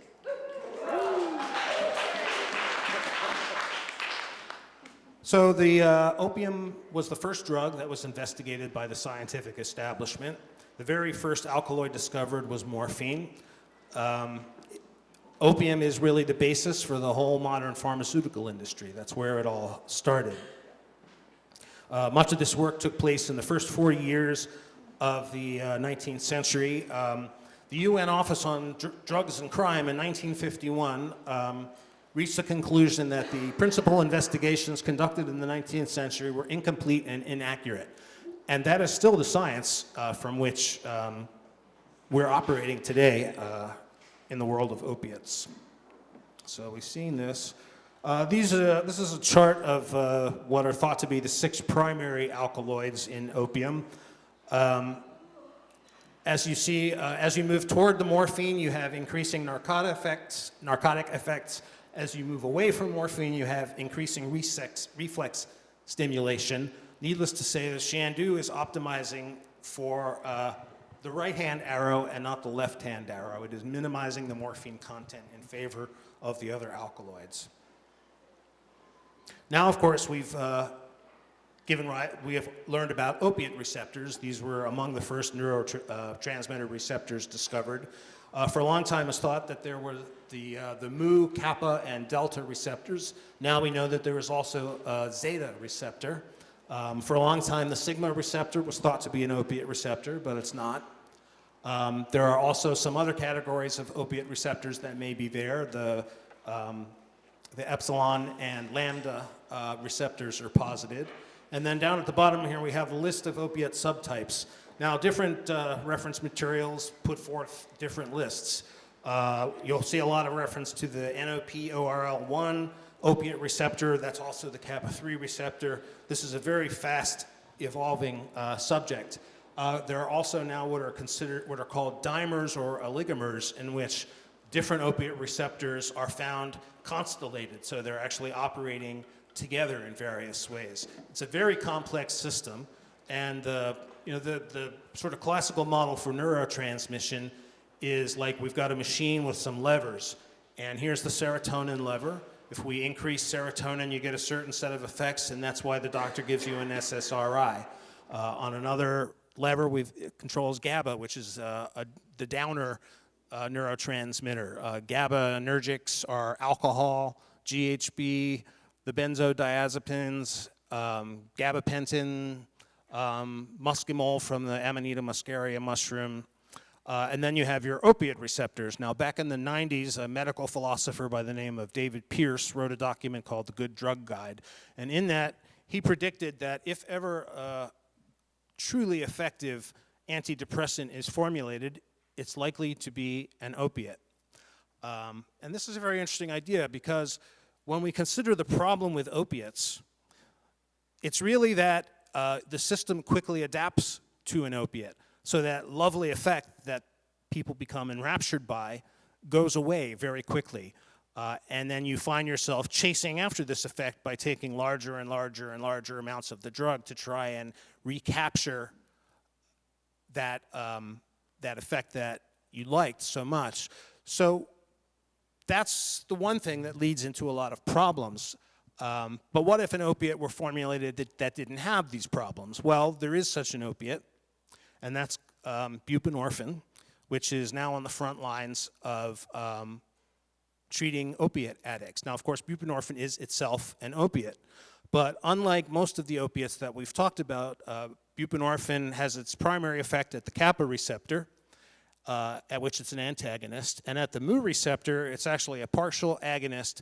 So the opium was the first drug that was investigated by the scientific establishment. The very first alkaloid discovered was morphine. Opium is really the basis for the whole modern pharmaceutical industry. That's where it all started. Much of this work took place in the first 40 years of the 19th century. The UN Office on Drugs and Crime in 1951 reached the conclusion that the principal investigations conducted in the 19th century were incomplete and inaccurate. And that is still the science from which we're operating today in the world of opiates. So we've seen this. This is a chart of what are thought to be the 6 primary alkaloids in opium. As you see, as you move toward the morphine, you have increasing narcotic effects. As you move away from morphine, you have increasing reflex stimulation. Needless to say, the Shandu is optimizing for the right-hand arrow and not the left-hand arrow. It is minimizing the morphine content in favor of the other alkaloids. Now, of course, we have learned about opiate receptors. These were among the first neurotransmitter receptors discovered. For a long time, it's thought that there were the mu, kappa, and delta receptors. Now we know that there is also a zeta receptor. For a long time, the sigma receptor was thought to be an opiate receptor, but it's not. There are also some other categories of opiate receptors that may be there. The epsilon and lambda receptors are posited. And then down at the bottom here, we have a list of opiate subtypes. Now, different reference materials put forth different lists. You'll see a lot of reference to the NOP-ORL1 opiate receptor. That's also the kappa-3 receptor. This is a very fast evolving subject. There are also now what are called dimers or oligomers, in which different opiate receptors are found constellated, so they're actually operating together in various ways. It's a very complex system, and the sort of classical model for neurotransmission is like we've got a machine with some levers, and here's the serotonin lever. If we increase serotonin, you get a certain set of effects, and that's why the doctor gives you an SSRI. On another lever, it controls GABA, which is the downer neurotransmitter. GABAergics are alcohol, GHB, the benzodiazepines, gabapentin, muscimol from the Amanita muscaria mushroom, and then you have your opiate receptors. Now, back in the 90s, a medical philosopher by the name of David Pierce wrote a document called The Good Drug Guide, and in that, he predicted that if ever a truly effective antidepressant is formulated, it's likely to be an opiate. And this is a very interesting idea, because when we consider the problem with opiates, it's really that the system quickly adapts to an opiate. So that lovely effect that people become enraptured by goes away very quickly. And then you find yourself chasing after this effect by taking larger and larger and larger amounts of the drug to try and recapture that, that effect that you liked so much. So that's the one thing that leads into a lot of problems. But what if an opiate were formulated that didn't have these problems? Well, there is such an opiate, and that's buprenorphine, which is now on the front lines of treating opiate addicts. Now, of course, buprenorphine is itself an opiate, but unlike most of the opiates that we've talked about, buprenorphine has its primary effect at the kappa receptor, at which it's an antagonist, and at the mu receptor, it's actually a partial agonist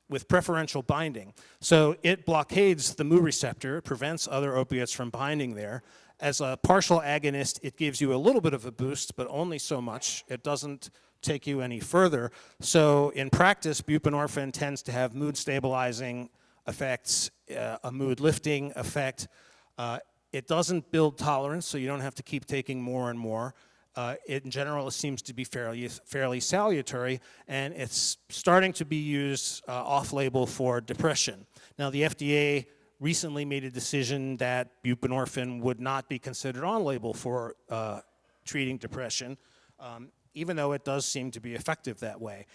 with preferential binding. So it blockades the mu receptor, it prevents other opiates from binding there. As a partial agonist, it gives you a little bit of a boost, but only so much. It doesn't take you any further. So in practice, buprenorphine tends to have mood stabilizing effects, a mood lifting effect. It doesn't build tolerance, so you don't have to keep taking more and more. in general, it seems to be fairly salutary, and it's starting to be used off-label for depression. Now, the FDA recently made a decision that buprenorphine would not be considered on-label for treating depression, even though it does seem to be effective that way.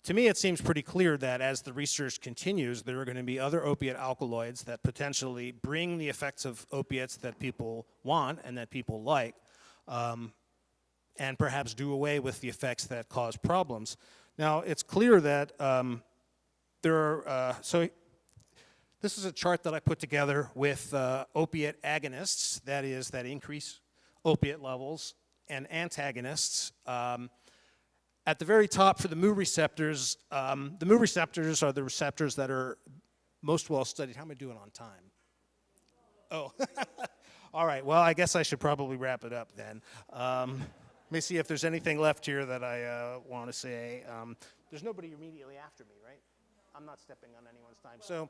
To me, it seems pretty clear that as the research continues, there are going to be other opiate alkaloids that potentially bring the effects of opiates that people want and that people like, and perhaps do away with the effects that cause problems. Now, it's clear that so this is a chart that I put together with opiate agonists, that is, that increase opiate levels, and antagonists. At the very top for the mu receptors are the receptors that are most well studied. How am I doing on time? Oh, all right. Well, I guess I should probably wrap it up then. Let me see if there's anything left here that I want to say. There's nobody immediately after me, right? I'm not stepping on anyone's time. So,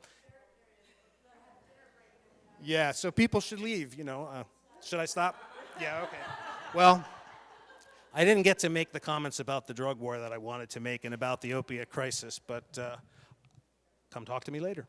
yeah, so people should leave, you know. Should I stop? Yeah, okay. Well, I didn't get to make the comments about the drug war that I wanted to make and about the opiate crisis, but come talk to me later.